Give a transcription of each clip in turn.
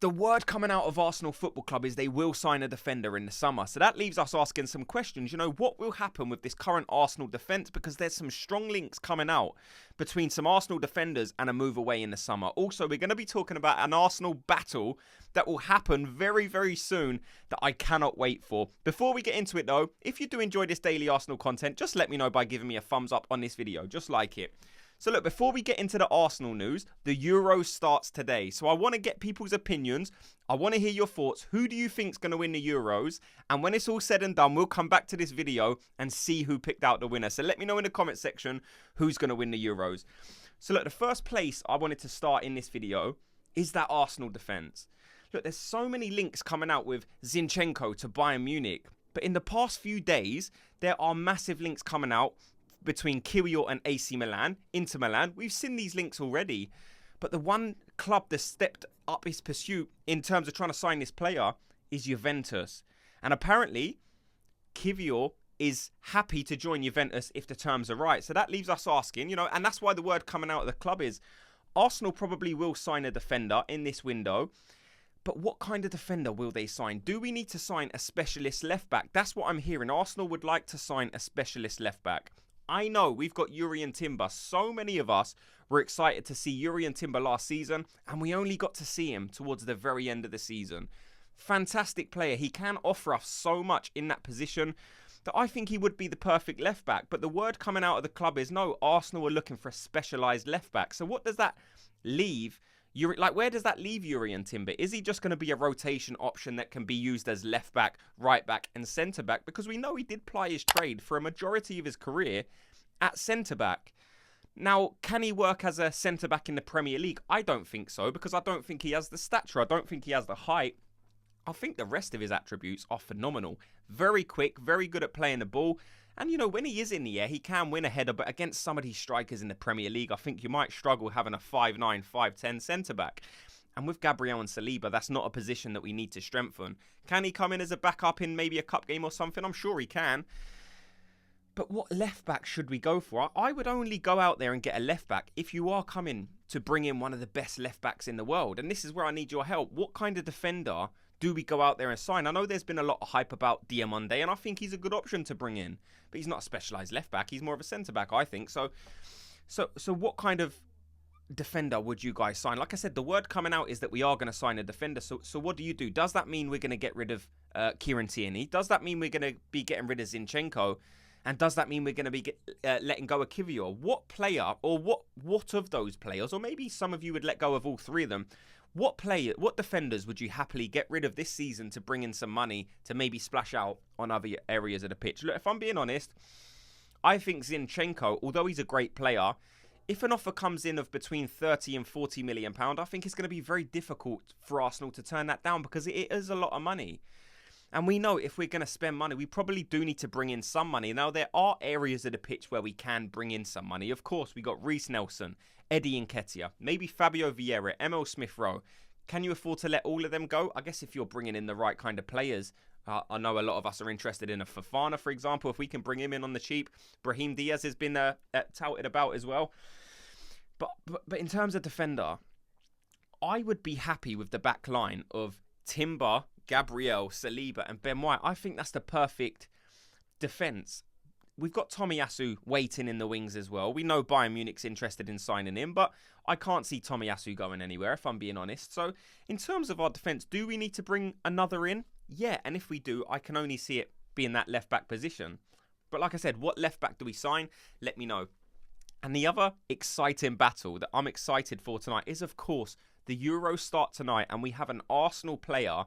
The word coming out of Arsenal Football Club is they will sign a defender in the summer. So that leaves us asking some questions. You know, what will happen with this current Arsenal defence? Because there's some strong links coming out between some Arsenal defenders and a move away in the summer. Also, we're going to be talking about an Arsenal battle that will happen very, very soon that I cannot wait for. Before we get into it though, if you do enjoy this daily Arsenal content, just let me know by giving me a thumbs up on this video. Just like it. So look, before we get into the Arsenal news, the Euros starts today. So I want to get people's opinions. I want to hear your thoughts. Who do you think is going to win the Euros? And when it's all said and done, we'll come back to this video and see who picked out the winner. So let me know in the comment section who's going to win the Euros. So look, the first place I wanted to start in this video is that Arsenal defence. Look, there's so many links coming out with Zinchenko to Bayern Munich. But in the past few days, there are massive links coming out between Kiwior and AC Milan, Inter Milan. We've seen these links already. But the one club that stepped up his pursuit in terms of trying to sign this player is Juventus. And apparently, Kiwior is happy to join Juventus if the terms are right. So that leaves us asking, you know, and that's why the word coming out of the club is Arsenal probably will sign a defender in this window. But what kind of defender will they sign? Do we need to sign a specialist left back? That's what I'm hearing. Arsenal would like to sign a specialist left back. I know we've got Jurrien Timber. So many of us were excited to see Jurrien Timber last season, and we only got to see him towards the very end of the season. Fantastic player. He can offer us so much in that position that I think he would be the perfect left back. But the word coming out of the club is no, Arsenal are looking for a specialised left back. So what does that leave? Where does that leave Jurrien Timber? Is he just going to be a rotation option that can be used as left back, right back and centre back? Because we know he did ply his trade for a majority of his career at centre back. Now, can he work as a centre back in the Premier League? I don't think so, because I don't think he has the stature. I don't think he has the height. I think the rest of his attributes are phenomenal. Very quick, very good at playing the ball. And, you know, when he is in the air, he can win a header. But against some of these strikers in the Premier League, I think you might struggle having a 5'9", 5'10" centre-back. And with Gabriel and Saliba, that's not a position that we need to strengthen. Can he come in as a backup in maybe a cup game or something? I'm sure he can. But what left-back should we go for? I would only go out there and get a left-back if you are coming to bring in one of the best left-backs in the world. And this is where I need your help. What kind of defender do we go out there and sign? I know there's been a lot of hype about Diamonde, and I think he's a good option to bring in. But he's not a specialised left-back. He's more of a centre-back, I think. So what kind of defender would you guys sign? Like I said, the word coming out is that we are going to sign a defender. So what do you do? Does that mean we're going to get rid of Kieran Tierney? Does that mean we're going to be getting rid of Zinchenko? And does that mean we're going to be letting go of Kiwior? What player, or what of those players, or maybe some of you would let go of all three of them, what defenders would you happily get rid of this season to bring in some money to maybe splash out on other areas of the pitch? Look, if I'm being honest, I think Zinchenko, although he's a great player, if an offer comes in of between 30 and 40 million pounds, I think it's going to be very difficult for Arsenal to turn that down, because it is a lot of money. And we know if we're going to spend money, we probably do need to bring in some money. Now, there are areas of the pitch where we can bring in some money. Of course, we got Reece Nelson, Eddie Nketiah, maybe Fabio Vieira, Emil Smith-Rowe. Can you afford to let all of them go? I guess if you're bringing in the right kind of players. I know a lot of us are interested in a Fofana, for example. If we can bring him in on the cheap. Brahim Diaz has been touted about as well. But in terms of defender, I would be happy with the back line of Timber, Gabriel, Saliba and Ben White. I think that's the perfect defence. We've got Tomiyasu waiting in the wings as well. We know Bayern Munich's interested in signing him, but I can't see Tomiyasu going anywhere, if I'm being honest. So in terms of our defence, do we need to bring another in? Yeah, and if we do, I can only see it being that left-back position. But like I said, what left-back do we sign? Let me know. And the other exciting battle that I'm excited for tonight is, of course, the Euros start tonight, and we have an Arsenal player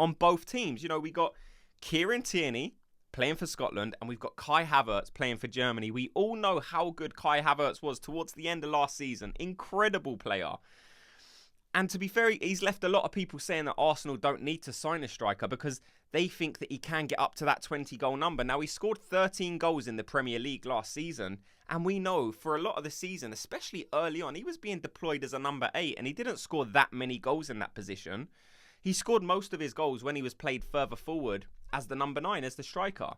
on both teams. You know, we got Kieran Tierney playing for Scotland, and we've got Kai Havertz playing for Germany. We all know how good Kai Havertz was towards the end of last season. Incredible player. And to be fair, he's left a lot of people saying that Arsenal don't need to sign a striker because they think that he can get up to that 20-goal number. Now, he scored 13 goals in the Premier League last season, and we know for a lot of the season, especially early on, he was being deployed as a number 8, and he didn't score that many goals in that position. He scored most of his goals when he was played further forward as the number 9, as the striker.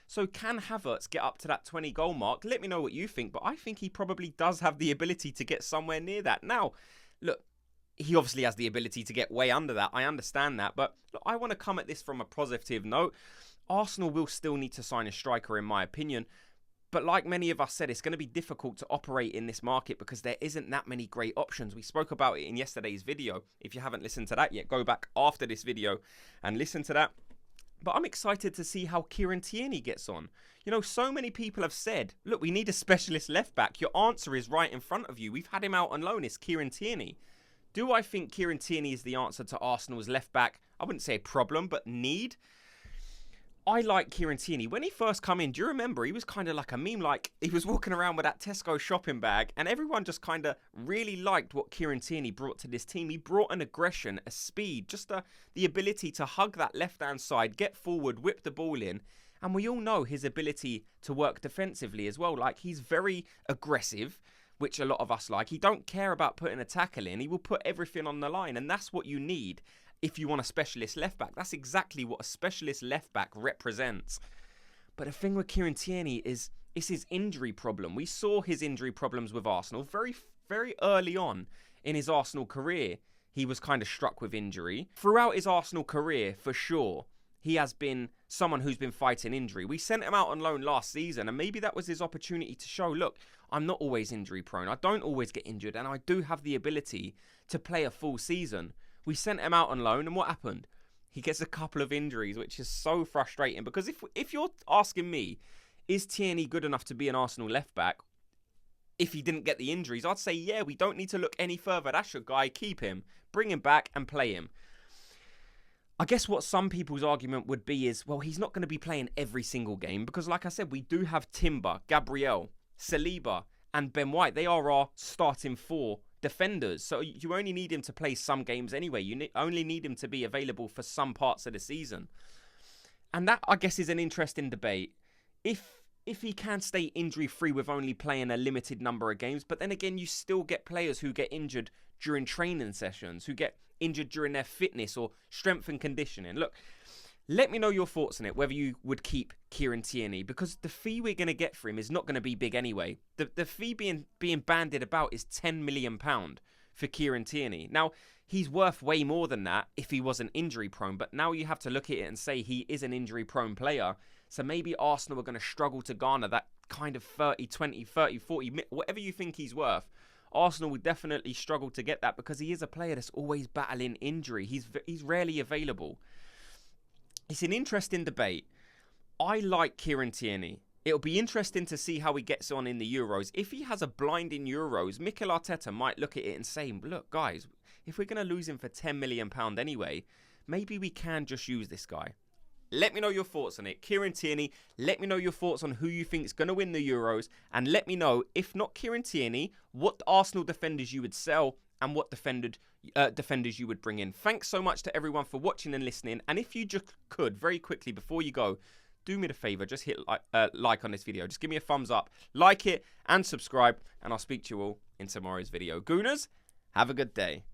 So can Havertz get up to that 20-goal mark? Let me know what you think, but I think he probably does have the ability to get somewhere near that. Now, look, he obviously has the ability to get way under that. I understand that. But look, I want to come at this from a positive note. Arsenal will still need to sign a striker, in my opinion. But like many of us said, it's going to be difficult to operate in this market because there isn't that many great options. We spoke about it in yesterday's video. If you haven't listened to that yet, go back after this video and listen to that. But I'm excited to see how Kieran Tierney gets on. You know, so many people have said, look, we need a specialist left back. Your answer is right in front of you. We've had him out on loan. It's Kieran Tierney. Do I think Kieran Tierney is the answer to Arsenal's left back? I wouldn't say problem, but need. I like Kieran Tierney. When he first come in, do you remember? He was kind of like a meme. Like, he was walking around with that Tesco shopping bag, and everyone just kind of really liked what Kieran Tierney brought to this team. He brought an aggression, a speed, just the ability to hug that left-hand side, get forward, whip the ball in. And we all know his ability to work defensively as well. Like, he's very aggressive, which a lot of us like. He don't care about putting a tackle in. He will put everything on the line, and that's what you need if you want a specialist left back. That's exactly what a specialist left back represents. But the thing with Kieran Tierney is it's his injury problem. We saw his injury problems with Arsenal very, very early on in his Arsenal career. He was kind of struck with injury. Throughout his Arsenal career, for sure, he has been someone who's been fighting injury. We sent him out on loan last season, and maybe that was his opportunity to show, look, I'm not always injury prone. I don't always get injured, and I do have the ability to play a full season. We sent him out on loan, and what happened? He gets a couple of injuries, which is so frustrating. Because if you're asking me, is Tierney good enough to be an Arsenal left-back? If he didn't get the injuries, I'd say, yeah, we don't need to look any further. That's your guy. Keep him. Bring him back and play him. I guess what some people's argument would be is, well, he's not going to be playing every single game. Because like I said, we do have Timber, Gabriel, Saliba, and Ben White. They are our starting four defenders, so you only need him to play some games anyway. You only need him to be available for some parts of the season, and that, I guess, is an interesting debate. If he can stay injury free with only playing a limited number of games, but then again, you still get players who get injured during training sessions, who get injured during their fitness or strength and conditioning. Look, let me know your thoughts on it, whether you would keep Kieran Tierney, because the fee we're going to get for him is not going to be big anyway. The fee being bandied about is £10 million for Kieran Tierney. Now, he's worth way more than that if he wasn't injury prone, but now you have to look at it and say he is an injury prone player. So maybe Arsenal are going to struggle to garner that kind of 30, 20, 30, 40, whatever you think he's worth. Arsenal would definitely struggle to get that because he is a player that's always battling injury. He's rarely available. It's an interesting debate. I like Kieran Tierney. It'll be interesting to see how he gets on in the Euros. If he has a blinding Euros, Mikel Arteta might look at it and say, look, guys, if we're going to lose him for £10 million anyway, maybe we can just use this guy. Let me know your thoughts on it. Kieran Tierney, let me know your thoughts on who you think is going to win the Euros. And let me know, if not Kieran Tierney, what Arsenal defenders you would sell and what defenders you would bring in. Thanks so much to everyone for watching and listening. And if you just could, very quickly, before you go, do me the favor, just hit like on this video. Just give me a thumbs up, like it, and subscribe. And I'll speak to you all in tomorrow's video. Gooners, have a good day.